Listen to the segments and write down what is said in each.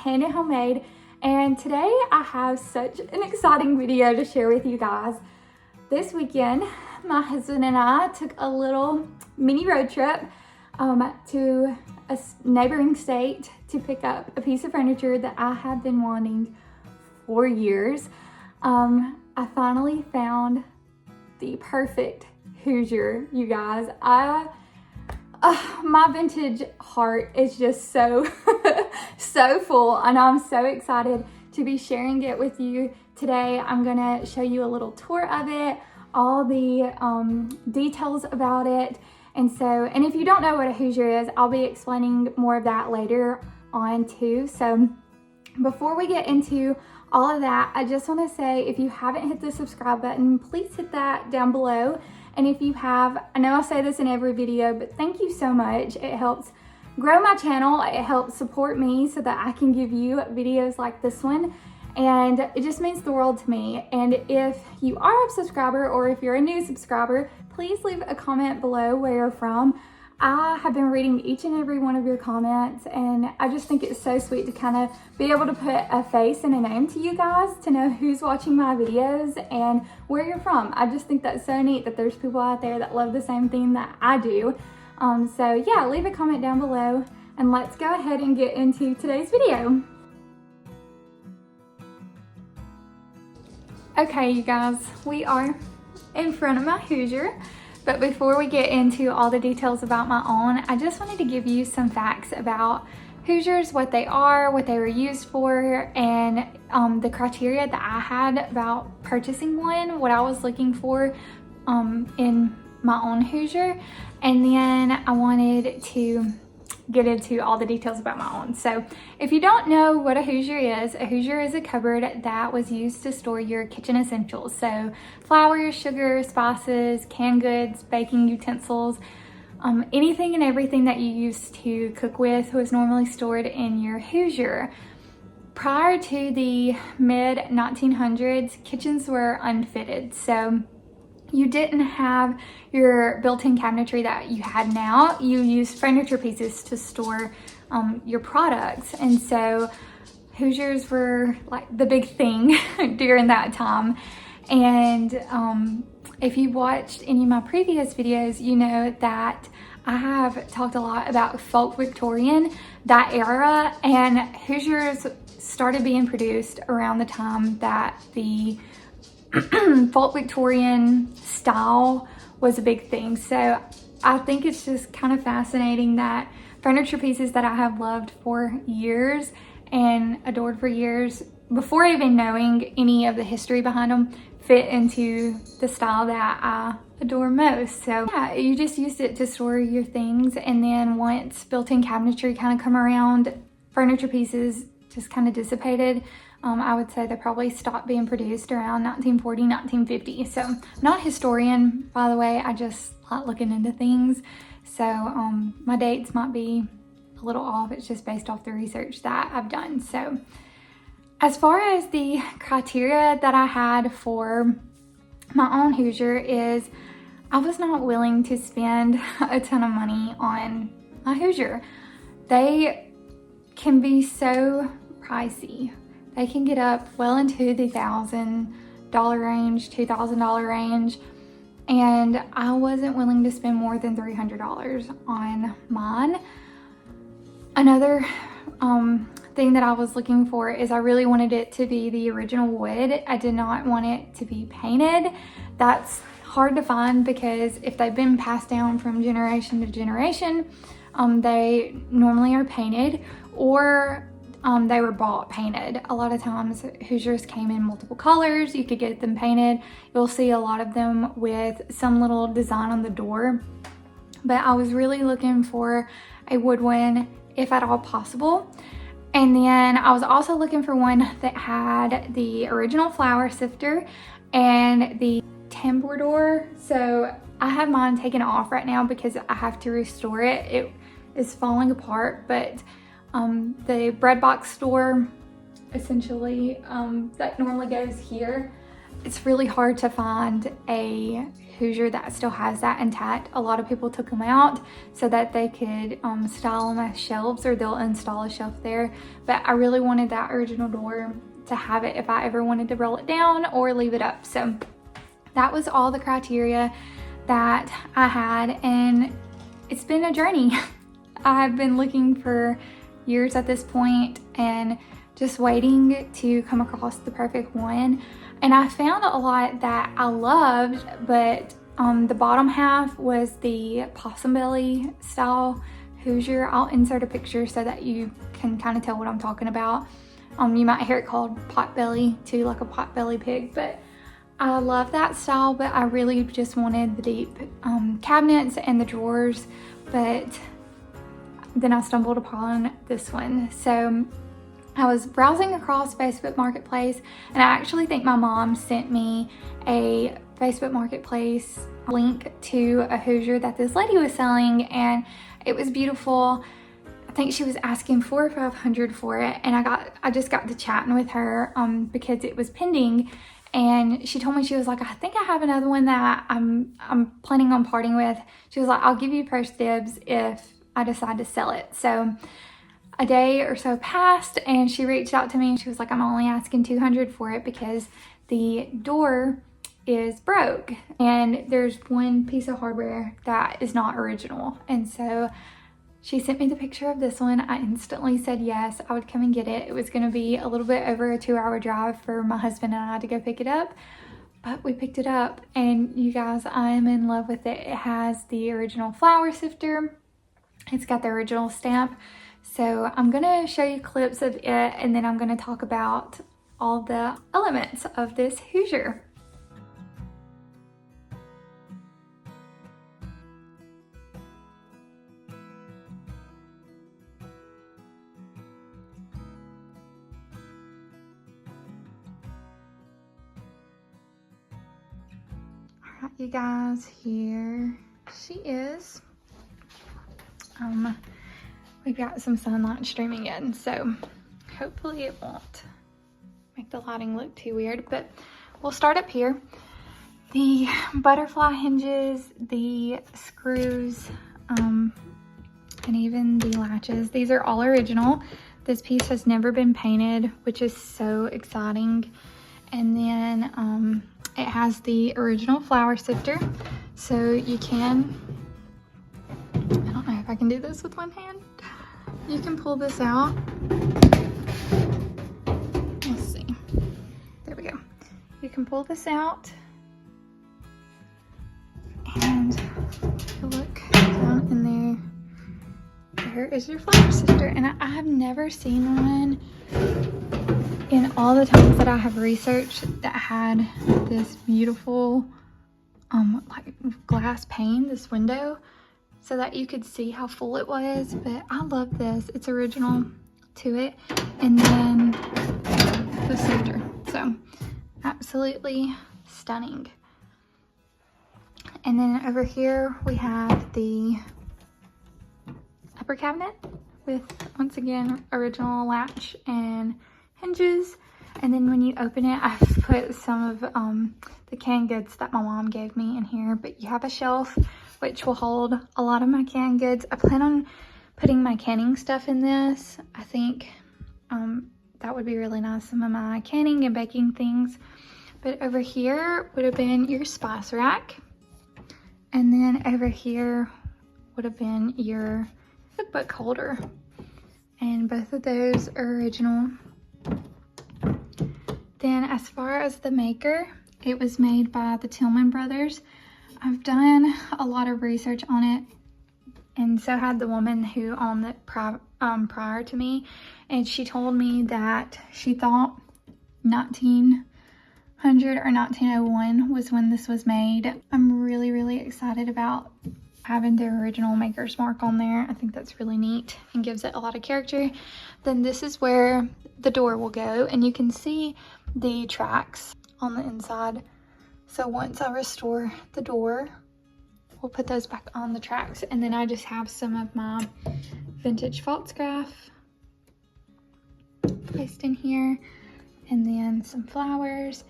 handed homemade, and today I have such an exciting video to share with you guys. This weekend, my husband and I took a little mini road trip to a neighboring state to pick up a piece of furniture that I have been wanting for years. I finally found the perfect Hoosier, you guys. My vintage heart is just so so full, and I'm so excited to be sharing it with you today. I'm gonna show you a little tour of it, all the details about it. And if you don't know what a Hoosier is, I'll be explaining more of that later on too. So before we get into all of that, I just want to say, if you haven't hit the subscribe button, please hit that down below. And if you have, I know I say this in every video, but thank you so much. It helps grow my channel. It helps support me so that I can give you videos like this one. And it just means the world to me. And if you are a subscriber, or if you're a new subscriber, please leave a comment below where you're from. I have been reading each and every one of your comments, and I just think it's so sweet to kind of be able to put a face and a name to you guys, to know who's watching my videos and where you're from. I just think that's so neat that there's people out there that love the same thing that I do. So yeah, leave a comment down below, and let's go ahead and get into today's video. Okay, you guys, we are in front of my Hoosier. But before we get into all the details about my own, I just wanted to give you some facts about Hoosiers, what they are, what they were used for, and the criteria that I had about purchasing one, what I was looking for in my own Hoosier. And then I wanted to get into all the details about my own. So if you don't know what a Hoosier is a cupboard that was used to store your kitchen essentials. So flour, sugar, spices, canned goods, baking utensils, anything and everything that you used to cook with was normally stored in your Hoosier. Prior to the mid-1900s, kitchens were unfitted. So you didn't have your built-in cabinetry that you had now. You used furniture pieces to store your products. And so Hoosiers were like the big thing during that time. And if you watched any of my previous videos, you know that I have talked a lot about folk Victorian, that era, and Hoosiers started being produced around the time that the folk Victorian style was a big thing. So I think it's just kind of fascinating that furniture pieces that I have loved for years and adored for years, before even knowing any of the history behind them, fit into the style that I adore most. So yeah, you just used it to store your things, and then once built-in cabinetry kind of come around, furniture pieces just kind of dissipated. I would say they probably stopped being produced around 1940, 1950. So I'm not a historian, by the way. I just like looking into things. So my dates might be a little off. It's just based off the research that I've done. So as far as the criteria that I had for my own Hoosier is, I was not willing to spend a ton of money on my Hoosier. They can be so pricey. They can get up well into the $1,000 range, $2,000 range, and I wasn't willing to spend more than $300 on mine. Another thing that I was looking for is I really wanted it to be the original wood. I did not want it to be painted. That's hard to find, because if they've been passed down from generation to generation, they normally are painted, or they were bought painted. A lot of times Hoosiers came in multiple colors. You could get them painted. You'll see a lot of them with some little design on the door. But I was really looking for a wood one, if at all possible. And then I was also looking for one that had the original flour sifter and the tambour. So I have mine taken off right now because I have to restore it. It is falling apart, but the bread box store, essentially, that normally goes here, it's really hard to find a Hoosier that still has that intact. A lot of people took them out so that they could style them as shelves, or they'll install a shelf there. But I really wanted that original door to have it if I ever wanted to roll it down or leave it up. So that was all the criteria that I had, and it's been a journey. I've been looking for years at this point and just waiting to come across the perfect one. And I found a lot that I loved, but the bottom half was the possum belly style Hoosier. I'll insert a picture so that you can kind of tell what I'm talking about. You might hear it called pot belly too, like a pot belly pig, but I love that style. But I really just wanted the deep cabinets and the drawers, but then I stumbled upon this one. So I was browsing across Facebook Marketplace, and I actually think my mom sent me a Facebook Marketplace link to a Hoosier that this lady was selling, and it was beautiful. I think she was asking $400 or $500 for it, and I just got to chatting with her because it was pending, and she told me, she was like, I think I have another one that I'm planning on parting with. She was like, I'll give you first dibs if I decide to sell it. So a day or so passed, and she reached out to me and she was like, I'm only asking $200 for it because the door is broke and there's one piece of hardware that is not original. And so she sent me the picture of this one. I instantly said yes, I would come and get it. It was going to be a little bit over a 2-hour drive for my husband and I to go pick it up, but we picked it up, and you guys, I am in love with it. It has the original flour sifter. It's got the original stamp. So I'm gonna show you clips of it, and then I'm gonna talk about all the elements of this Hoosier. All right, you guys, here she is. We've got some sunlight streaming in, so hopefully it won't make the lighting look too weird, but we'll start up here. The butterfly hinges, the screws, and even the latches, these are all original. This piece has never been painted, which is so exciting. And then it has the original flour sifter, so you can, I don't know if I can do this with one hand. You can pull this out. Let's see. There we go. You can pull this out, and if you look down in there is your flour sifter. And I have never seen one in all the times that I have researched that had this beautiful like glass pane, this window, so that you could see how full it was. But I love this. It's original to it. And then the sifter. So absolutely stunning. And then over here we have the upper cabinet with, once again, original latch and hinges. And then when you open it, I've put some of the canned goods that my mom gave me in here. But you have a shelf which will hold a lot of my canned goods. I plan on putting my canning stuff in this. I think that would be really nice, some of my canning and baking things. But over here would have been your spice rack. And then over here would have been your cookbook holder. And both of those are original. Then as far as the maker, it was made by the Tillman brothers. I've done a lot of research on it, and so had the woman who owned it prior to me, and she told me that she thought 1900 or 1901 was when this was made. I'm really excited about having the original maker's mark on there. I think that's really neat and gives it a lot of character. Then this is where the door will go, and you can see the tracks on the inside. So once I restore the door, we'll put those back on the tracks. And then I just have some of my vintage Falstaff placed in here, and then some flowers.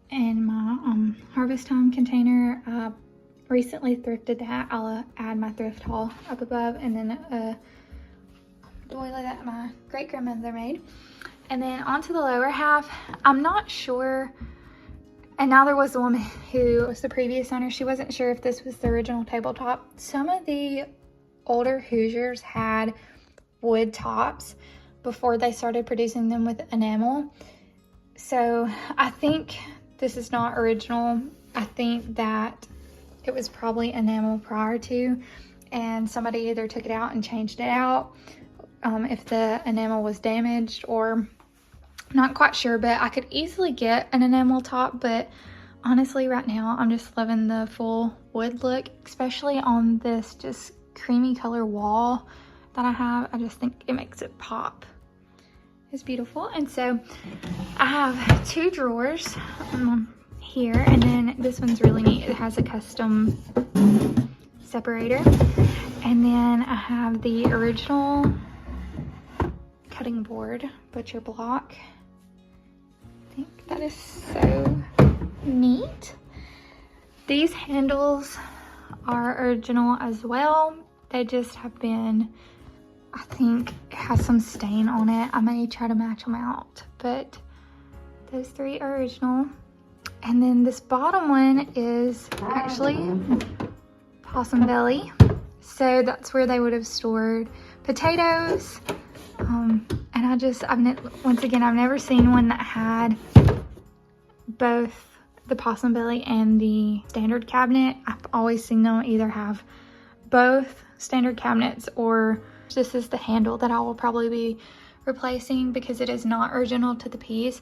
in my harvest time container. I recently thrifted that. I'll add my thrift haul up above, and then a doily that my great grandmother made. And then onto the lower half, I'm not sure. And now there was a woman who was the previous owner. She wasn't sure if this was the original tabletop. Some of the older Hoosiers had wood tops before they started producing them with enamel. So I think this is not original. I think that it was probably enamel prior to, and somebody either took it out and changed it out if the enamel was damaged, or not quite sure. But I could easily get an enamel top, but honestly right now I'm just loving the full wood look, especially on this just creamy color wall that I have. I just think it makes it pop. It's beautiful. And so I have 2 drawers here, and then this one's really neat. It has a custom separator, and then I have the original cutting board, butcher block. I think that is so neat. These handles are original as well. They just have been, I think it has some stain on it. I may try to match them out, but those 3 are original. And then this bottom one is actually possum belly. So that's where they would have stored potatoes. And once again, I've never seen one that had both the possum belly and the standard cabinet. I've always seen them either have both standard cabinets, or this is the handle that I will probably be replacing because it is not original to the piece.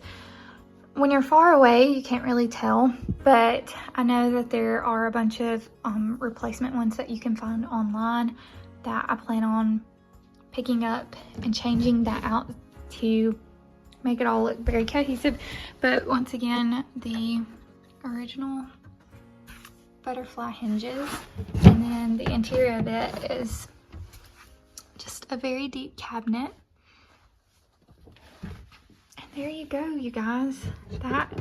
When you're far away, you can't really tell, but I know that there are a bunch of replacement ones that you can find online that I plan on picking up and changing that out to make it all look very cohesive. But once again, the original butterfly hinges, and then the interior of it is just a very deep cabinet. And there you go, you guys. That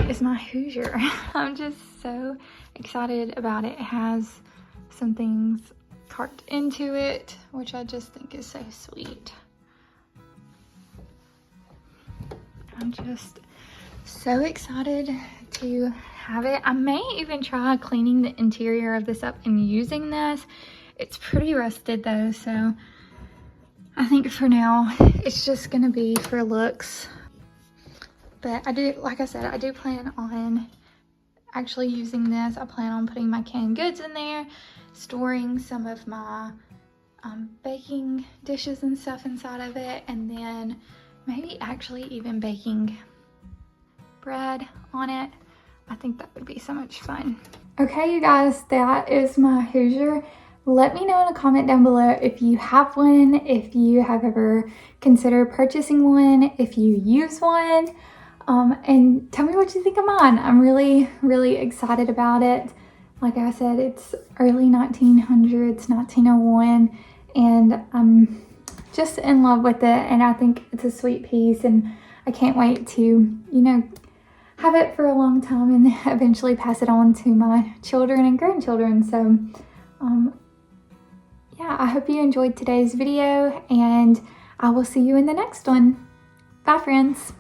is my Hoosier. I'm just so excited about it. It has some things carved into it, which I just think is so sweet. I'm just so excited to have it. I may even try cleaning the interior of this up and using this. It's pretty rusted though, so I think for now it's just gonna be for looks. But I do, like I said, I do plan on actually using this. I plan on putting my canned goods in there, storing some of my baking dishes and stuff inside of it, and then maybe actually even baking bread on it. I think that would be so much fun. Okay, you guys, that is my Hoosier. Let me know in a comment down below if you have one, if you have ever considered purchasing one, if you use one, and tell me what you think of mine. I'm really, really excited about it. Like I said, it's early 1900s, 1901, and I'm just in love with it, and I think it's a sweet piece, and I can't wait to, you know, have it for a long time and eventually pass it on to my children and grandchildren. So yeah, I hope you enjoyed today's video, and I will see you in the next one. Bye, friends.